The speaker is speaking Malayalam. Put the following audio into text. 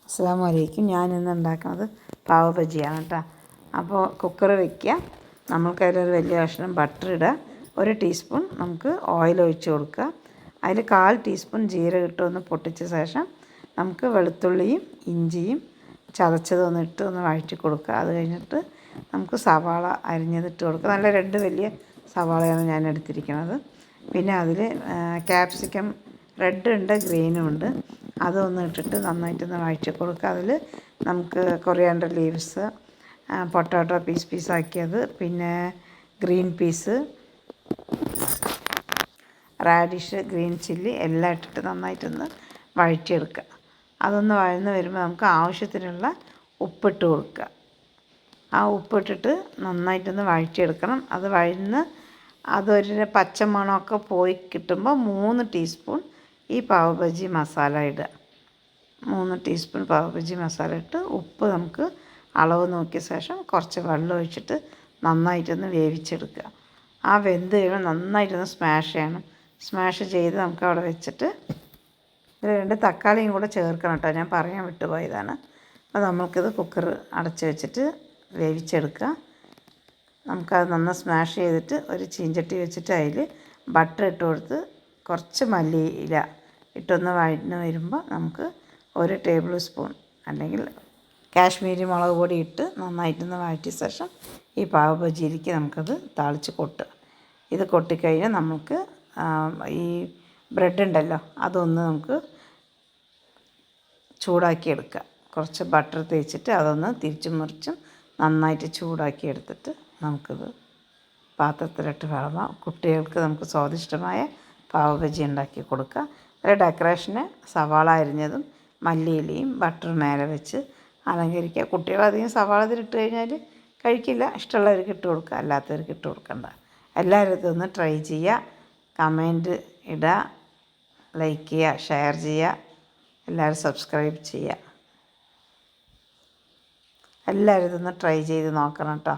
അസ്സലാമു അലൈക്കും. ഞാനിന്ന് ഉണ്ടാക്കുന്നത് പാവ് ബജിയാണ് കേട്ടോ. അപ്പോൾ കുക്കർ വയ്ക്കുക, നമ്മൾക്കതിലൊരു വലിയ കഷ്ണം ബട്ടർ ഇടുക, 1 ടീസ്പൂൺ നമുക്ക് ഓയിൽ ഒഴിച്ച് കൊടുക്കുക. അതിൽ 1/4 ടീസ്പൂൺ ജീരകം ഇട്ട് ഒന്ന് പൊട്ടിച്ച ശേഷം നമുക്ക് വെളുത്തുള്ളിയും ഇഞ്ചിയും ചതച്ചതൊന്ന് ഇട്ട് ഒന്ന് വഴറ്റി കൊടുക്കുക. അത് കഴിഞ്ഞിട്ട് നമുക്ക് സവാള അരിഞ്ഞതിട്ട് കൊടുക്കുക. നല്ല 2 വലിയ സവാളയാണ് ഞാൻ എടുത്തിരിക്കുന്നത്. പിന്നെ അതിൽ ക്യാപ്സിക്കം റെഡ് ഉണ്ട്, ഗ്രീനും ഉണ്ട്. അതൊന്ന് ഇട്ടിട്ട് നന്നായിട്ടൊന്ന് വഴറ്റി കൊടുക്കുക. അതിൽ നമുക്ക് കൊറിയാണ്ടർ ലീവ്സ്, പൊട്ടാറ്റോ പീസാക്കിയത്, പിന്നെ green peas, radish, green chilli എല്ലാം ഇട്ടിട്ട് നന്നായിട്ടൊന്ന് വഴറ്റിയെടുക്കുക. അതൊന്ന് വഴന്ന് വരുമ്പോൾ നമുക്ക് ആവശ്യത്തിനുള്ള ഉപ്പിട്ട് കൊടുക്കുക. ആ ഉപ്പിട്ടിട്ട് നന്നായിട്ടൊന്ന് വഴറ്റിയെടുക്കണം. അത് വഴന്ന് അതൊരു പച്ചമണമൊക്കെ പോയി കിട്ടുമ്പോൾ 3 ടീസ്പൂൺ ഈ പാവ് ബജി മസാല ഇടുക. 3 ടീസ്പൂൺ പാവ് ബജി മസാല ഇട്ട് ഉപ്പ് നമുക്ക് അളവ് നോക്കിയ ശേഷം കുറച്ച് വെള്ളം ഒഴിച്ചിട്ട് നന്നായിട്ടൊന്ന് വേവിച്ചെടുക്കുക. ആ വെന്ത് കഴിയുമ്പോൾ നന്നായിട്ടൊന്ന് സ്മാഷ് ചെയ്യണം. സ്മാഷ് ചെയ്ത് നമുക്ക് അവിടെ വെച്ചിട്ട് ഇതിൽ 2 തക്കാളിയും കൂടെ ചേർക്കണം കേട്ടോ, ഞാൻ പറയാൻ വിട്ടുപോയതാണ്. അപ്പോൾ നമുക്കിത് കുക്കർ അടച്ച് വെച്ചിട്ട് വേവിച്ചെടുക്കുക. നമുക്കത് നന്നായി സ്മാഷ് ചെയ്തിട്ട് ഒരു ചീഞ്ചട്ടി വെച്ചിട്ട് അതിൽ ബട്ടർ ഇട്ട് കൊടുത്ത് കുറച്ച് മല്ലിയില ഇട്ടൊന്ന് വഴന്ന് വരുമ്പോൾ നമുക്ക് 1 ടേബിൾ സ്പൂൺ അല്ലെങ്കിൽ കാശ്മീരി മുളക് പൊടി ഇട്ട് നന്നായിട്ടൊന്ന് വഴറ്റിയ ശേഷം ഈ പാവ് ബജിയിലേക്ക് നമുക്കത് താളിച്ച് കൊട്ടുക. ഇത് കൊട്ടിക്കഴിഞ്ഞാൽ നമുക്ക് ഈ ബ്രെഡ് ഉണ്ടല്ലോ അതൊന്ന് നമുക്ക് ചൂടാക്കി എടുക്കുക. കുറച്ച് ബട്ടർ തേച്ചിട്ട് അതൊന്ന് തിരിച്ചും മറിച്ചും നന്നായിട്ട് ചൂടാക്കി എടുത്തിട്ട് നമുക്കിത് പാത്രത്തിലിട്ട് വിളമ്പാം. കുട്ടികൾക്ക് നമുക്ക് സ്വാദിഷ്ടമായ പാവ് ബജി ഉണ്ടാക്കി കൊടുക്കുക. ഒരു ഡെക്കറേഷന് സവാള അരിഞ്ഞതും മല്ലിയിലയും ബട്ടർ മേലെ വെച്ച് അലങ്കരിക്കുക. കുട്ടികൾ അധികം സവാള ഇതിലിട്ട് കഴിഞ്ഞാൽ കഴിക്കില്ല. ഇഷ്ടമുള്ളവർക്ക് ഇട്ട് കൊടുക്കുക, അല്ലാത്തവർക്ക് ഇട്ട് കൊടുക്കണ്ട. എല്ലാവരും ഇതൊന്ന് ട്രൈ ചെയ്യുക, കമൻറ്റ് ഇടുക, ലൈക്ക് ചെയ്യുക, ഷെയർ ചെയ്യുക, എല്ലാവരും സബ്സ്ക്രൈബ് ചെയ്യുക. എല്ലാവരും ഇതൊന്ന് ട്രൈ ചെയ്ത് നോക്കണം കേട്ടോ.